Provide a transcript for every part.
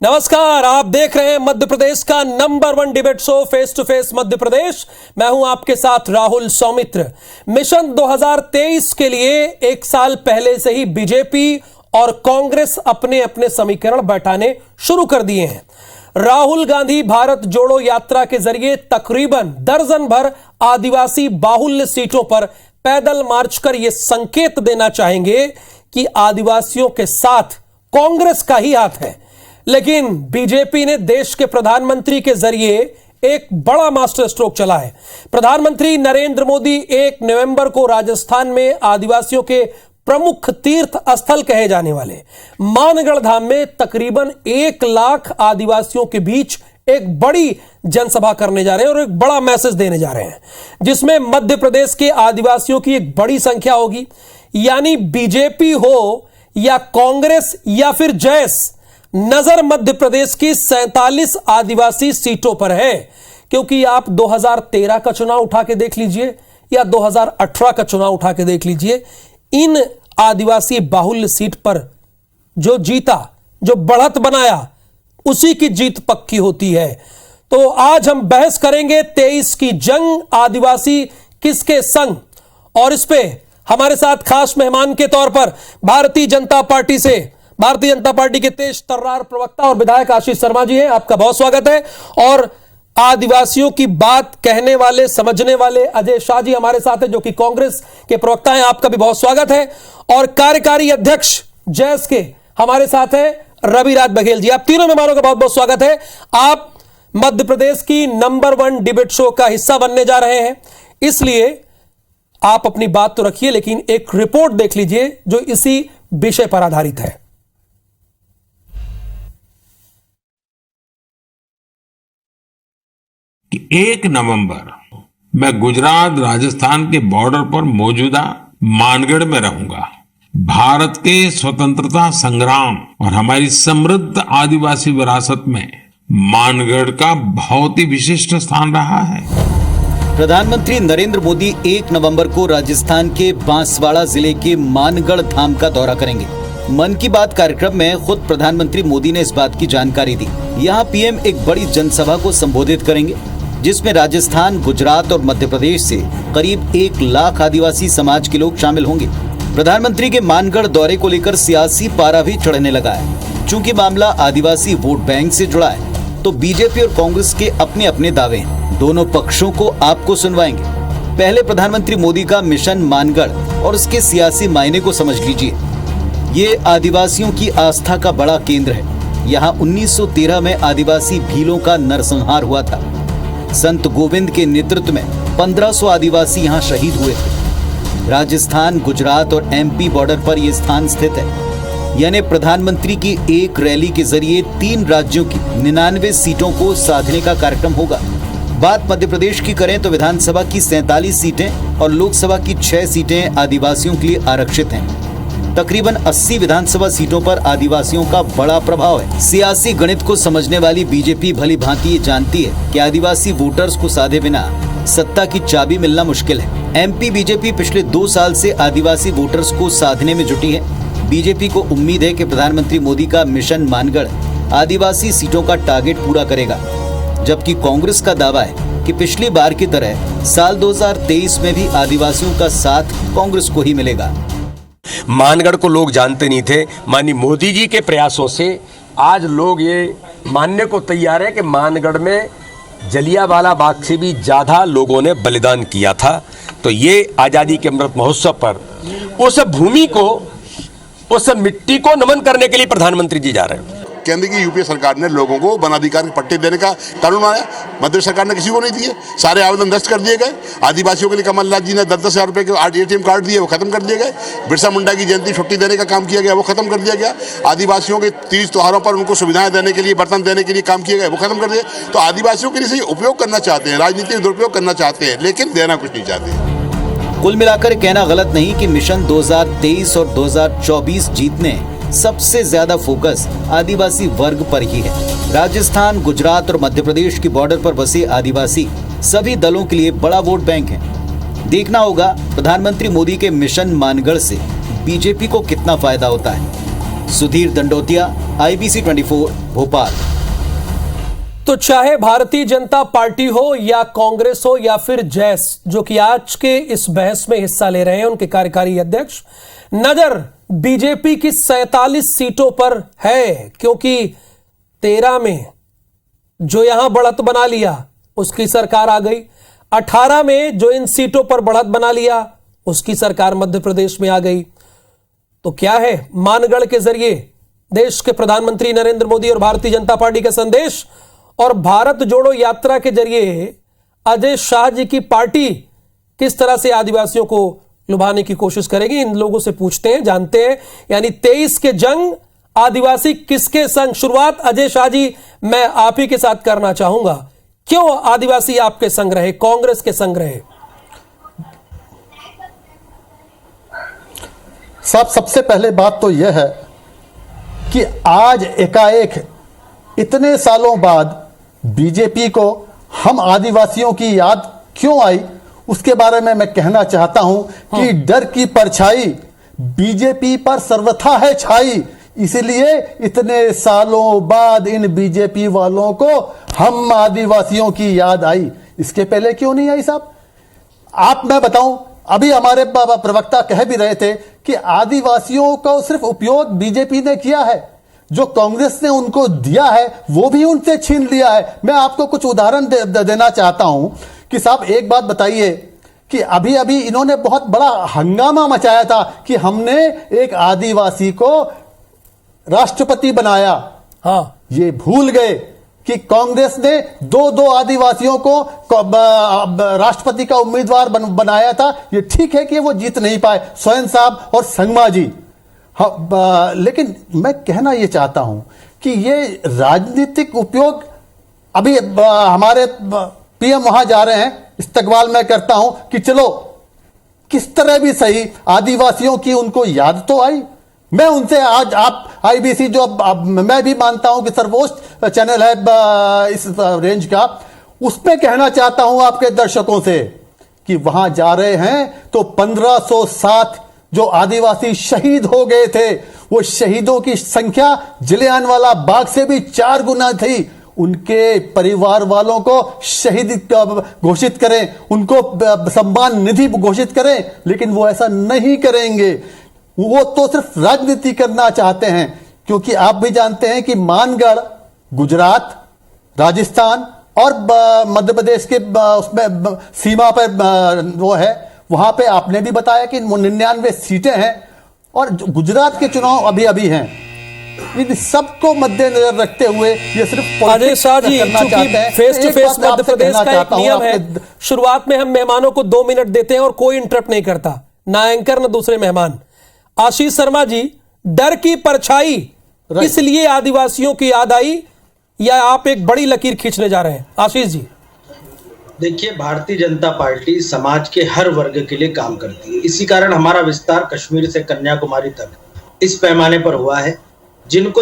नमस्कार, आप देख रहे हैं मध्य प्रदेश का number 1 debate show face to face Madhya Pradesh. मैं हूं आपके साथ राहुल सौमित्र। मिशन 2023 के लिए एक साल पहले से ही बीजेपी और कांग्रेस अपने अपने समीकरण बैठाने शुरू कर दिए हैं। राहुल गांधी भारत जोड़ो यात्रा के जरिए तकरीबन दर्जन भर आदिवासी बाहुल्य सीटों पर पैदल मार्च कर यह संकेत देना चाहेंगे कि आदिवासियों के साथ कांग्रेस का ही हाथ है। लेकिन बीजेपी ने देश के प्रधानमंत्री के जरिए एक बड़ा मास्टर स्ट्रोक चला है। प्रधानमंत्री नरेंद्र मोदी 1 नवंबर को राजस्थान में आदिवासियों के प्रमुख तीर्थ स्थल कहे जाने वाले मानगढ़ धाम में तकरीबन 1 लाख आदिवासियों के बीच एक बड़ी जनसभा करने जा रहे हैं और एक बड़ा मैसेज देने जा रहे हैं, जिसमें मध्य प्रदेश के आदिवासियों की एक बड़ी संख्या होगी। यानी बीजेपी हो या कांग्रेस या फिर जैस, नजर मध्य प्रदेश की 47 आदिवासी सीटों पर है। क्योंकि आप 2013 का चुनाव उठा के देख लीजिए या 2018 का चुनाव उठा के देख लीजिए, इन आदिवासी बाहुल्य सीट पर जो जीता, जो बढ़त बनाया, उसी की जीत पक्की होती है। तो आज हम बहस करेंगे 23 की जंग, आदिवासी किसके संग। और इस पे हमारे साथ खास मेहमान के तौर पर भारतीय जनता पार्टी के तेज तर्रार प्रवक्ता और विधायक आशीष शर्मा जी हैं। आपका बहुत स्वागत है। और आदिवासियों की बात कहने वाले, समझने वाले अजय शाह जी हमारे साथ हैं, जो कि कांग्रेस के प्रवक्ता हैं। आपका भी बहुत स्वागत है। और कार्यकारी अध्यक्ष जैस के हमारे साथ हैं रविराज बघेल जी। आप तीनों मेहमानों का बहुत बहुत स्वागत है। आप मध्य प्रदेश की नंबर 1 डिबेट शो का हिस्सा बनने जा रहे हैं, इसलिए आप अपनी बात तो रखिए, लेकिन एक रिपोर्ट देख लीजिए जो इसी विषय पर आधारित है। 1 नवंबर मैं गुजरात राजस्थान के बॉर्डर पर मौजूदा मानगढ़ में रहूंगा। भारत के स्वतंत्रता संग्राम और हमारी समृद्ध आदिवासी विरासत में मानगढ़ का बहुत ही विशिष्ट स्थान रहा है। प्रधानमंत्री नरेंद्र मोदी 1 नवंबर को राजस्थान के बांसवाड़ा जिले के मानगढ़ धाम का दौरा करेंगे। मन की बात कार्यक्रम में खुद प्रधानमंत्री मोदी ने इस बात की जानकारी दी। यहाँ पीएम एक बड़ी जनसभा को संबोधित करेंगे, जिसमें राजस्थान, गुजरात और मध्य प्रदेश से करीब 1 लाख आदिवासी समाज के लोग शामिल होंगे। प्रधानमंत्री के मानगढ़ दौरे को लेकर सियासी पारा भी चढ़ने लगा है। चूंकि मामला आदिवासी वोट बैंक से जुड़ा है, तो बीजेपी और कांग्रेस के अपने अपने दावे हैं। दोनों पक्षों को आपको सुनवाएंगे। पहले प्रधानमंत्री मोदी का मिशन मानगढ़ और उसके सियासी मायने को समझ लीजिए। ये आदिवासियों की आस्था का बड़ा केंद्र है। यहाँ 1913 में आदिवासी भीलों का नरसंहार हुआ था। संत गोविंद के नेतृत्व में 1500 आदिवासी यहाँ शहीद हुए थे। राजस्थान, गुजरात और एमपी बॉर्डर पर यह स्थान स्थित है। यानी प्रधानमंत्री की एक रैली के जरिए 3 राज्यों की 99 सीटों को साधने का कार्यक्रम होगा। बात मध्य प्रदेश की करें तो विधानसभा की 47 सीटें और लोकसभा की 6 सीटें आदिवासियों के लिए आरक्षित हैं। तकरीबन 80 विधानसभा सीटों पर आदिवासियों का बड़ा प्रभाव है। सियासी गणित को समझने वाली बीजेपी भली भांति ये जानती है कि आदिवासी वोटर्स को साधे बिना सत्ता की चाबी मिलना मुश्किल है। एमपी बीजेपी पिछले 2 साल से आदिवासी वोटर्स को साधने में जुटी है। बीजेपी को उम्मीद है कि प्रधानमंत्री मोदी का मिशन मानगढ़ आदिवासी सीटों का टारगेट पूरा करेगा, जबकि कांग्रेस का दावा है कि पिछली बार की तरह साल 2023 में भी आदिवासियों का साथ कांग्रेस को ही मिलेगा। मानगढ़ को लोग जानते नहीं थे। माननीय मोदी जी के प्रयासों से आज लोग ये मानने को तैयार है कि मानगढ़ में जलियांवाला बाग से भी ज़्यादा लोगों ने बलिदान किया था। तो ये आज़ादी के अमृत महोत्सव पर उस भूमि को, उस मिट्टी को नमन करने के लिए प्रधानमंत्री जी जा रहे हैं। केंद्र की यूपीए सरकार ने लोगों को वनाधिकार के पट्टे देने का कानून आया, मध्य सरकार ने किसी को नहीं दिए। सारे आवेदन नष्ट कर दिए गए। आदिवासियों के लिए कमलनाथ जी ने 10-10 हज़ार रुपये के ATM कार्ड दिए, वो खत्म कर दिए गए। बिरसा मुंडा की जयंती छुट्टी देने का काम किया गया, वो खत्म कर दिया गया। आदिवासियों के तीज त्योहारों पर उनको सुविधाएं देने के लिए, बर्तन देने के लिए काम किए गए, वो खत्म कर दिए। तो आदिवासियों के लिए सही उपयोग करना चाहते हैं, राजनीतिक दुरुपयोग करना चाहते हैं, लेकिन देना कुछ नहीं चाहते। कुल मिलाकर कहना गलत नहीं कि मिशन 2023 और 2024 जीतने सबसे ज्यादा फोकस आदिवासी वर्ग पर ही है। राजस्थान, गुजरात और मध्य प्रदेश की बॉर्डर पर बसे आदिवासी सभी दलों के लिए बड़ा वोट बैंक है। देखना होगा प्रधानमंत्री मोदी के मिशन मानगढ़ से बीजेपी को कितना फायदा होता है। सुधीर दंडोतिया, IBC 24 भोपाल। तो चाहे भारतीय जनता पार्टी हो या कांग्रेस हो या फिर जैस, जो कि आज के इस बहस में हिस्सा ले रहे हैं, उनके कार्यकारी अध्यक्ष, नजर बीजेपी की 47 सीटों पर है, क्योंकि 13 में जो यहां बढ़त बना लिया उसकी सरकार आ गई, 18 में जो इन सीटों पर बढ़त बना लिया उसकी सरकार मध्य प्रदेश में आ गई। तो क्या है मानगढ़ के जरिए देश के प्रधानमंत्री नरेंद्र मोदी और भारतीय जनता पार्टी का संदेश, और भारत जोड़ो यात्रा के जरिए अजय शाह जी की पार्टी किस तरह से आदिवासियों को लुभाने की कोशिश करेगी। इन लोगों से पूछते हैं, जानते हैं। यानी 23 के जंग आदिवासी किसके संग? शुरुआत अजय शाह जी मैं आप ही के साथ करना चाहूंगा। क्यों आदिवासी आपके संग रहे, कांग्रेस के संग रहे? साहब, सबसे पहले बात तो यह है कि आज एकाएक इतने सालों बाद बीजेपी को हम आदिवासियों की याद क्यों आई, उसके बारे में मैं कहना चाहता हूं कि डर की परछाई बीजेपी पर सर्वथा है छाई, इसलिए इतने सालों बाद इन बीजेपी वालों को हम आदिवासियों की याद आई। इसके पहले क्यों नहीं आई साहब? मैं बताऊं, अभी हमारे प्रवक्ता कह भी रहे थे कि आदिवासियों को सिर्फ उपयोग बीजेपी ने किया है, जो कांग्रेस ने उनको दिया है वो भी उनसे छीन लिया है। मैं आपको कुछ उदाहरण देना चाहता हूं कि साहब एक बात बताइए कि अभी अभी इन्होंने बहुत बड़ा हंगामा मचाया था कि हमने एक आदिवासी को राष्ट्रपति बनाया। हाँ, ये भूल गए कि कांग्रेस ने दो आदिवासियों को राष्ट्रपति का उम्मीदवार बनाया था। ये ठीक है कि वो जीत नहीं पाए, सोरेन साहब और संगमा जी। हाँ, लेकिन मैं कहना ये चाहता हूं कि ये राजनीतिक उपयोग, अभी हमारे पीएम वहां जा रहे हैं, इस्तकबाल मैं करता हूं कि चलो किस तरह भी सही आदिवासियों की उनको याद तो आई। मैं उनसे आज आप IBC जो मैं भी मानता हूं कि सर्वोच्च चैनल है इस रेंज का, उसमें कहना चाहता हूं आपके दर्शकों से कि वहां जा रहे हैं तो 1507 जो आदिवासी शहीद हो गए थे, वो शहीदों की संख्या जलियांवाला बाग से भी 4 गुना थी। उनके परिवार वालों को शहीद घोषित करें, उनको सम्मान निधि घोषित करें, लेकिन वो ऐसा नहीं करेंगे। वो तो सिर्फ राजनीति करना चाहते हैं, क्योंकि आप भी जानते हैं कि मानगढ़ गुजरात, राजस्थान और मध्य प्रदेश के उसमें सीमा पर वो है, वहां पे आपने भी बताया कि 99 सीटें हैं और गुजरात के चुनाव अभी अभी हैं। इन सबको मद्देनजर रखते हुए ये सिर्फ Ajay Shah ji, face to face Madhya Pradesh का एक नियम है, शुरुआत में हम मेहमानों को 2 मिनट देते हैं और कोई इंटरप्ट नहीं करता, ना एंकर ना दूसरे मेहमान। आशीष शर्मा जी, डर की परछाई इसलिए आदिवासियों की याद आई, या आप एक बड़ी लकीर खींचने जा रहे हैं? आशीष जी देखिए, भारतीय जनता पार्टी समाज के हर वर्ग के लिए काम करती है। इसी कारण हमारा विस्तार कश्मीर से कन्याकुमारी तक इस पैमाने पर हुआ है। जिनको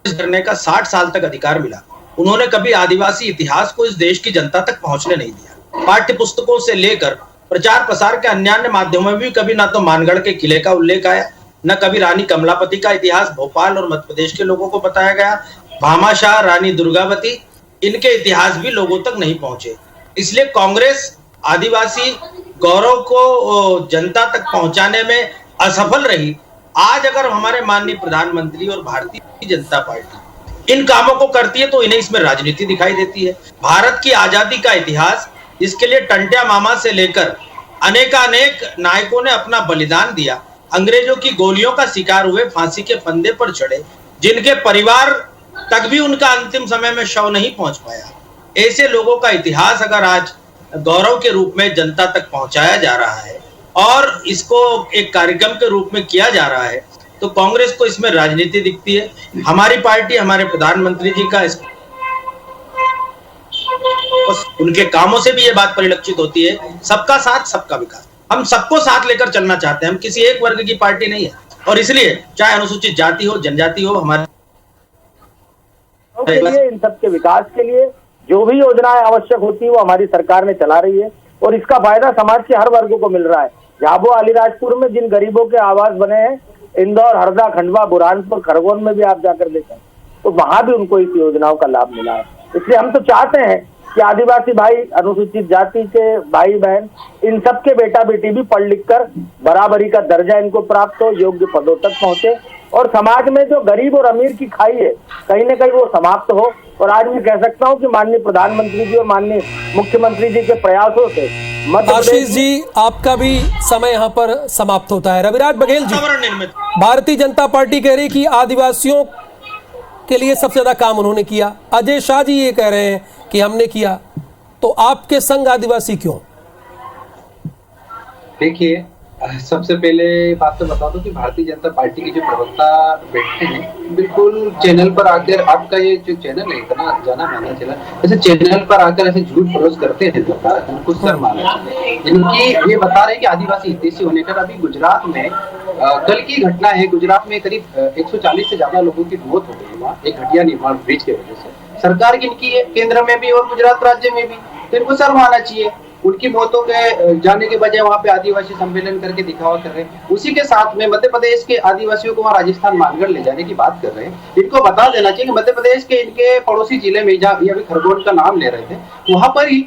करने का 60 साल तक अधिकार मिला, उन्होंने कभी आदिवासी इतिहास को इस देश की जनता तक पहुंचने नहीं दिया। पाठ्य पुस्तकों से लेकर प्रचार प्रसार के अन्य माध्यमों में भी कभी ना तो मानगढ़ के किले का उल्लेख आया, न कभी रानी कमलापति का इतिहास भोपाल और मध्य प्रदेश के लोगों को बताया गया। भामाशाह, रानी दुर्गावती, इनके इतिहास भी लोगों तक नहीं पहुंचे। इसलिए कांग्रेस आदिवासी गौरव को जनता तक पहुंचाने में असफल रही। आज अगर हमारे माननीय प्रधानमंत्री और भारतीय जनता पार्टी इन कामों को करती है तो इन्हें इसमें राजनीति दिखाई देती है। भारत की आजादी का इतिहास, जिसके लिए टंट्या मामा से लेकर अनेकानेक नायकों ने अपना बलिदान दिया, अंग्रेजों की गोलियों का शिकार हुए, फांसी के फंदे पर चढ़े, जिनके परिवार तक भी उनका अंतिम समय में शव नहीं पहुंच पाया, ऐसे लोगों का इतिहास अगर आज गौरव के रूप में जनता तक पहुंचाया जा रहा है और इसको एक कार्यक्रम के रूप में किया जा रहा है, तो कांग्रेस को इसमें राजनीति दिखती है। हमारी पार्टी, हमारे प्रधानमंत्री जी का उनके कामों से भी ये बात परिलक्षित होती है, सबका साथ सबका विकास। हम सबको साथ लेकर चलना चाहते हैं, हम किसी एक वर्ग की पार्टी नहीं है। और इसलिए चाहे अनुसूचित जाति हो, जनजाति हो, हमारे के लिए, इन सबके विकास के लिए जो भी योजनाएं आवश्यक होती है वो हमारी सरकार ने चला रही है और इसका फायदा समाज के हर वर्ग को मिल रहा है। झाबुआ अलीराजपुर में जिन गरीबों के आवास बने हैं इंदौर, हरदा, खंडवा, बुरहानपुर, खरगोन में भी आप जाकर देखें तो वहां भी उनको इस योजनाओं का लाभ मिला है। इसलिए हम तो चाहते हैं कि आदिवासी भाई, अनुसूचित जाति के भाई बहन, इन सबके बेटा बेटी भी पढ़ लिख कर बराबरी का दर्जा इनको प्राप्त हो, योग्य पदों तक पहुंचे और समाज में जो गरीब और अमीर की खाई है कहीं न कहीं वो समाप्त हो। और आज मैं कह सकता हूं कि माननीय प्रधानमंत्री जी और माननीय मुख्यमंत्री जी के प्रयासों से आशीष जी, आपका भी समय यहाँ पर समाप्त होता है। रविराज बघेल जी, भारतीय जनता पार्टी कह रही कि आदिवासियों के लिए सबसे ज्यादा काम उन्होंने किया, अजय शाह जी ये कह रहे हैं कि हमने किया, तो आपके संग आदिवासी क्यों? देखिए, सबसे पहले बात तो बता दूं कि भारतीय जनता पार्टी के जो प्रवक्ता बैठते हैं, बिल्कुल चैनल पर आकर, आपका ये जो चैनल है इतना जाना माना चला, ऐसे चैनल पर आकर ऐसे झूठ परोस करते हैं तो उनको सर माना। इनकी ये बता रहे कि आदिवासी हितैषी होने का, अभी गुजरात में कल की घटना है, गुजरात में करीब 140 से ज्यादा लोगों की मौत हो गई वहाँ एक घटिया निर्माण ब्रिज के वजह से। सरकार की इनकी है, केंद्र में भी और गुजरात राज्य में भी, तो इनको सर माना चाहिए। उनकी मौतों के जाने के बजाय वहाँ पे आदिवासी सम्मेलन करके दिखावा कर रहे हैं। उसी के साथ में मध्य प्रदेश के आदिवासियों को वहाँ राजस्थान मानगढ़ ले जाने की बात कर रहे हैं। इनको बता देना चाहिए कि मध्य प्रदेश के इनके पड़ोसी जिले में, जहाँ अभी खरगोन का नाम ले रहे थे, वहां पर ही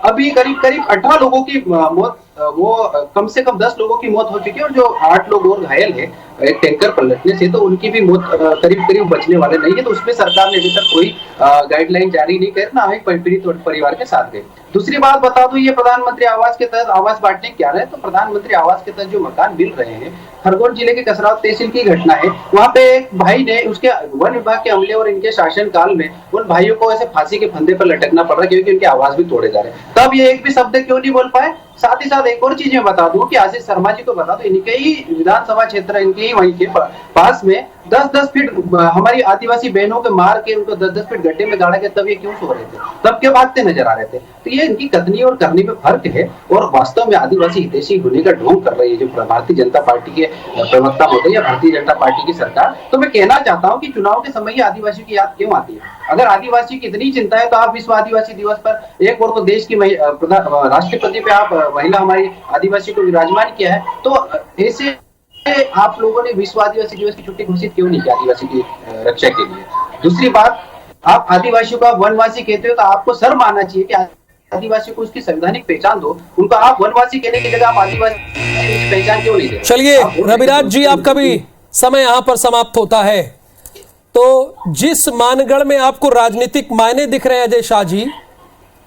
अभी करीब 18 लोगों की मौत, वो कम से कम 10 लोगों की मौत हो चुकी है और जो 8 लोग और घायल है एक टैंकर पलटने से, तो उनकी भी मौत करीब बचने वाले नहीं है। तो उसमें सरकार ने अभी तक कोई गाइडलाइन जारी नहीं कर, ना ही पीड़ित परिवार के साथ गए। दूसरी बात बता दूं, ये प्रधानमंत्री आवास के तहत आवास बांटने क्या रहे, तो प्रधानमंत्री आवास के तहत जो मकान मिल रहे हैं, खरगोन जिले के कसरावत तहसील की घटना है। वहां पे एक भाई ने, उसके वन विभाग के अमले और इनके शासन काल में उन भाइयों को ऐसे फांसी के फंदे पर लटकना पड़ रहा है क्योंकि उनके आवास भी तोड़े जा रहे हैं। तब ये एक भी शब्द क्यों नहीं बोल पाए? साथ ही साथ एक और चीज मैं बता दूं कि आशीष शर्मा जी को बता दो, इनके ही विधानसभा क्षेत्र, इनके ही वहीं के पास में 10-10 फीट हमारी आदिवासी बहनों के मार के उनको 10-10 फीट गड्ढे में गाड़ा गया, तब ये क्यों सो रहे थे, तब क्यों भागते नजर आ रहे थे? तो ये इनकी कथनी और करनी में फर्क है और वास्तव में आदिवासी हितैषी होने का ढोंग कर रही है जो भारतीय जनता पार्टी के प्रवक्ता होते हैं या भारतीय जनता पार्टी की सरकार। तो मैं कहना चाहता हूँ कि चुनाव के समय आदिवासी की याद क्यों आती है? अगर आदिवासी की इतनी चिंता है तो आप विश्व आदिवासी दिवस पर एक और तो देश की राष्ट्रपति पे आप महिला हमारी आदिवासी को विराजमान किया है, तो ऐसे आप लोगों ने विश्व आदिवासी दिवस की छुट्टी घोषित क्यों नहीं की आदिवासी की रक्षा के लिए? दूसरी बात, आप आदिवासियों को वनवासी कहते हो तो आपको सर मानना चाहिए कि आदिवासी को उसकी संवैधानिक पहचान दो। उनको आप वनवासी कहने की जगह आप आदिवासी की पहचान क्यों नहीं देते? चलिए रविराज जी, आपका भी समय यहाँ पर समाप्त होता है। तो जिस मानगढ़ में आपको राजनीतिक मायने दिख रहे हैं अजय शाह जी,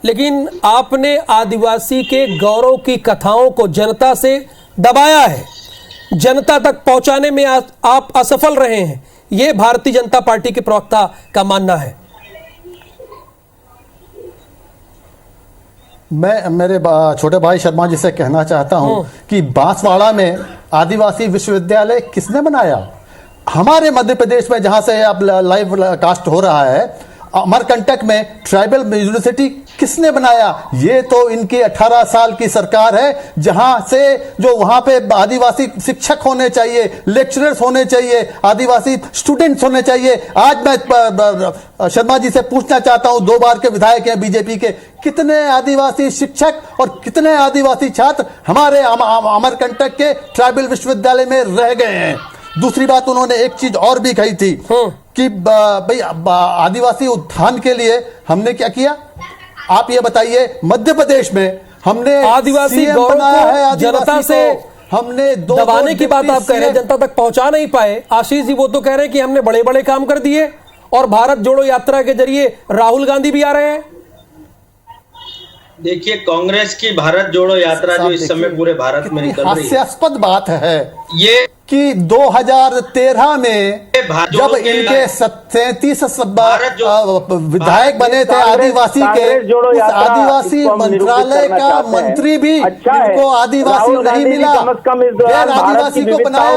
लेकिन आपने आदिवासी के गौरव की कथाओं को जनता से दबाया है, जनता तक पहुंचाने में आप असफल रहे हैं, यह भारतीय जनता पार्टी के प्रवक्ता का मानना है। मैं मेरे छोटे भाई शर्मा जी से कहना चाहता हूं कि बांसवाड़ा में आदिवासी विश्वविद्यालय किसने बनाया? हमारे मध्य प्रदेश में जहां से अब लाइव कास्ट हो रहा है, अमरकंटक में ट्राइबल यूनिवर्सिटी किसने बनाया? ये तो इनकी 18 साल की सरकार है, जहां से जो वहां पे आदिवासी शिक्षक होने चाहिए, लेक्चरर्स होने चाहिए, आदिवासी स्टूडेंट्स होने चाहिए। आज मैं शर्मा जी से पूछना चाहता हूं, 2 बार के विधायक हैं बीजेपी के, कितने आदिवासी शिक्षक और कितने आदिवासी छात्र हमारे अमरकंटक के ट्राइबल विश्वविद्यालय में रह गए हैं? दूसरी बात, उन्होंने एक चीज और भी कही थी कि भाई आदिवासी उत्थान के लिए हमने क्या किया? आप ये बताइए, मध्य प्रदेश में हमने आदिवासी गौरव बनाया है, जनता से हमने दबाने की बात आप कह रहे हैं, जनता तक पहुंचा नहीं पाए। आशीष जी वो तो कह रहे हैं कि हमने बड़े बड़े काम कर दिए और भारत जोड़ो यात्रा के जरिए राहुल गांधी भी आ रहे हैं। देखिए, कांग्रेस की भारत जोड़ो यात्रा जो इस समय पूरे भारत में निकल रही है, हास्यास्पद बात है ये कि 2013 में जब इनके 37 विधायक बने थे आदिवासी के, उस आदिवासी मंत्रालय का मंत्री भी इनको आदिवासी नहीं मिला, गैर आदिवासी को बनाया।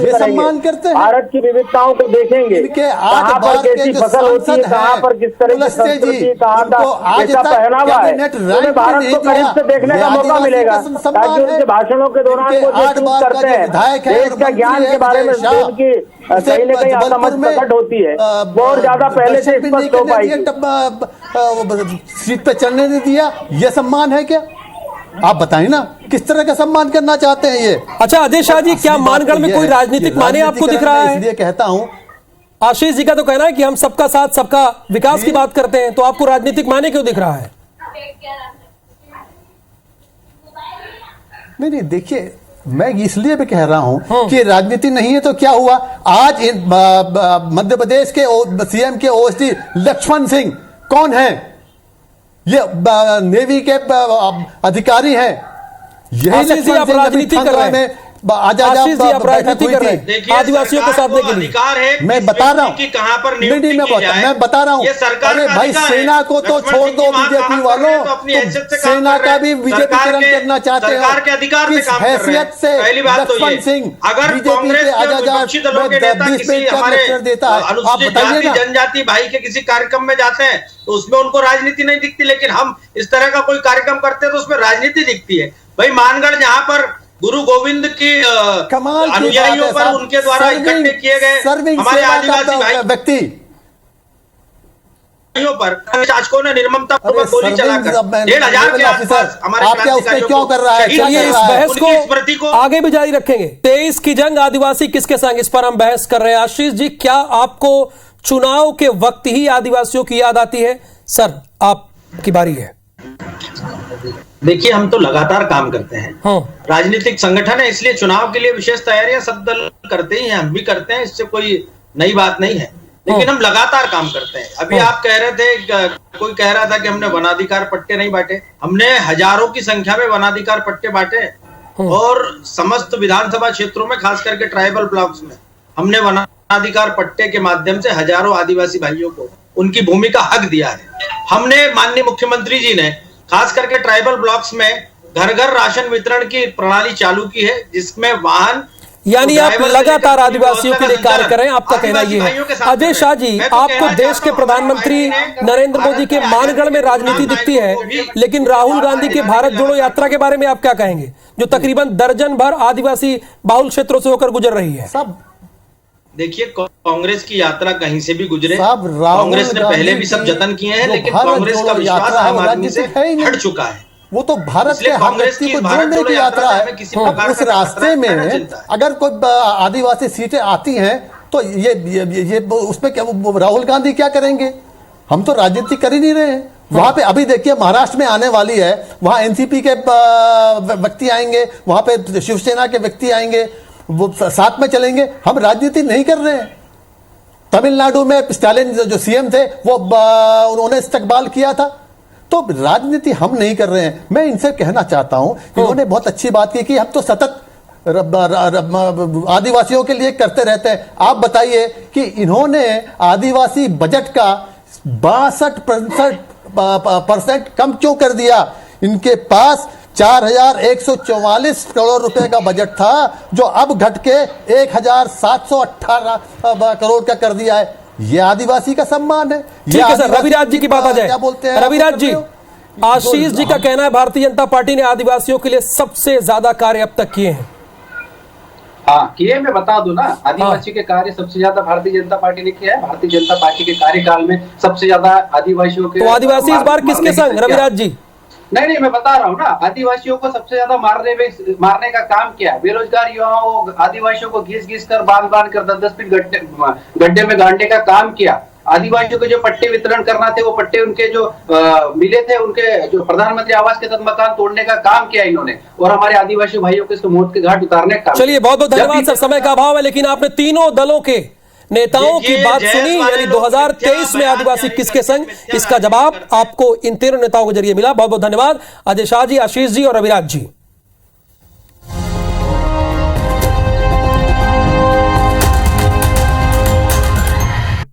ये सम्मान करते हैं, भारत की विविधताओं को देखेंगे, इनके 8 बार के जो सांसद हैं तुलसी जी, उनको आज तक कैबिनेट रैंक भारत को करीब से देखने का मौका मिलेगा ताकि उनके भाषणों के दौरान वो जो चूज करते हैं, देश का ज्ञान के बारे में उनकी कहीं न कहीं असमझ प्रकट होती है, बहुत ज्यादा पहले से स्पष्ट हो पाई। सीट पे चलने नहीं दिया, ये सम्मान है क्या? आप बताइए ना किस तरह का सम्मान करना चाहते हैं ये। अच्छा अजय शाह जी, क्या मानगढ़ में कोई राजनीतिक माने आपको दिख रहा है? इसलिए कहता हूं, आशीष जी का तो कहना है कि हम सबका साथ सबका विकास की बात करते हैं, तो आपको राजनीतिक माने क्यों दिख रहा है? नहीं देखिए, मैं इसलिए भी कह रहा हूं कि राजनीति नहीं है तो क्या हुआ। आज मध्य प्रदेश के सीएम के ओएसडी लक्ष्मण सिंह कौन है? ये नेवी के अधिकारी हैं। यही लक्ष्मण सिंह राजनीति कर रहे हैं। आदिवासियों को साधने के लिए अधिकार है। मैं बता रहा हूँ कि कहां पर मैं बता रहा हूँ। अरे भाई, सेना को तो छोड़ दो, बीजेपी वालों, सेना का भी बीजेपी करना चाहते हो। सरकार के अधिकार में काम कर रहे हैं। हैसियत से पहली बात तो लक्ष्मण सिंह अगर बीजेपी के आजाद देता है, आप बताइए ना। जनजाति भाई के किसी कार्यक्रम में जाते हैं तो उसमें उनको राजनीति नहीं दिखती, लेकिन हम इस तरह का कोई कार्यक्रम करते हैं तो उसमें राजनीति दिखती है। भाई मानगढ़ जहां पर गुरु गोविंद के अनुयायियों पर उनके द्वारा इकट्ठे किए गए हमारे आदिवासी भाई व्यक्ति पर शासकों ने निर्ममता पूर्वक गोली चलाकर 1,500 के आसपास हमारे क्रांतिकारियों क्यों कर रहा है? चलिए इस बहस को आगे भी जारी रखेंगे। 23 की जंग आदिवासी किसके संग, इस पर हम बहस कर रहे हैं। आशीष जी, क्या आपको चुनाव के वक्त ही आदिवासियों की याद आती है? सर आपकी बारी है। देखिए, हम तो लगातार काम करते हैं, राजनीतिक संगठन है, इसलिए चुनाव के लिए विशेष तैयारियां सब दल करते ही हैं, हम भी करते हैं, इससे कोई नई बात नहीं है। लेकिन हम लगातार काम करते हैं। अभी आप कह रहे थे, कोई कह रहा था कि हमने वनाधिकार पट्टे नहीं बांटे। हमने हजारों की संख्या में वनाधिकार पट्टे बांटे और समस्त विधानसभा क्षेत्रों में, खास करके ट्राइबल ब्लॉक्स में, हमने वनाधिकार पट्टे के माध्यम से हजारों आदिवासी भाइयों को उनकी भूमि का हक दिया है। हमने, माननीय मुख्यमंत्री जी ने खास करके ट्राइबल ब्लॉक्स में घर घर राशन वितरण की प्रणाली चालू की है, जिसमें वाहन, यानी आप लगातार आदिवासियों के लिए कार्य कर रहे हैं, आपका कहना यह है। अजय शाह जी, आपको देश के प्रधानमंत्री नरेंद्र मोदी के मानगढ़ में राजनीति दिखती है, लेकिन राहुल गांधी के भारत जोड़ो यात्रा के बारे में आप क्या कहेंगे, जो तकरीबन दर्जन भर आदिवासी बाहुल क्षेत्रों से होकर गुजर रही है? सब देखिए, कांग्रेस की यात्रा कहीं से भी गुजरे, कांग्रेस ने पहले भी सब जतन किए हैं, लेकिन कांग्रेस का विश्वास आम आदमी से हट चुका है। वो तो भारत के हर व्यक्ति को जोड़ने की यात्रा है। उस रास्ते में अगर कोई आदिवासी सीटें आती हैं तो ये उसमें क्या राहुल गांधी क्या करेंगे? हम तो राजनीति कर ही नहीं रहे हैं। वहां पे अभी देखिए, महाराष्ट्र में आने वाली है, वहां एनसीपी के व्यक्ति आएंगे, वहां पे शिवसेना के व्यक्ति आएंगे, वो साथ में चलेंगे। हम राजनीति नहीं कर रहे हैं। तमिलनाडु में स्टालिन जो सीएम थे, वो उन्होंने इस्तकबाल किया था। तो राजनीति हम नहीं कर रहे हैं। मैं इनसे कहना चाहता हूं, इन्होंने बहुत अच्छी बात की कि हम तो सतत आदिवासियों के लिए करते रहते हैं। आप बताइए कि इन्होंने आदिवासी बजट का 62% कम क्यों कर दिया? इनके पास 4,144 करोड़ रुपए का बजट था, जो अब घट के 1,718 करोड़ का कर दिया है। ये आदिवासी का सम्मान है। ठीक है सर, रविराज जी की बात आ जाए। क्या बोलते हैं रविराज जी? आशीष जी का कहना है भारतीय जनता पार्टी ने आदिवासियों के लिए सबसे ज्यादा कार्य अब तक किए हैं। हाँ किए, मैं बता दूं ना, आदिवासी के कार्य सबसे ज्यादा भारतीय जनता पार्टी ने किया है। भारतीय जनता पार्टी के कार्यकाल में सबसे ज्यादा आदिवासियों के, तो आदिवासी इस बार किसके संग, रविराज जी? नहीं, मैं बता रहा हूँ ना, आदिवासियों को सबसे ज्यादा मारने का काम किया। बेरोजगार युवाओं, आदिवासियों को घिस कर बांध कर 10-10 फीट गड्ढे में गाड़ने का काम किया। आदिवासियों को जो पट्टे वितरण करना थे, वो पट्टे उनके जो मिले थे, उनके जो प्रधानमंत्री आवास के तहत मकान तोड़ने का काम किया इन्होंने, और हमारे आदिवासी भाइयों को मौत के घाट उतारने का। चलिए, बहुत बहुत धन्यवाद सर, समय का अभाव है, लेकिन आपने तीनों दलों के नेताओं की बात सुनी। यानी 2023 में आदिवासी किसके संग, इसका जवाब आपको इन तीनों नेताओं के जरिए मिला। बहुत बहुत धन्यवाद अजय शाह जी, आशीष जी और रविराज जी।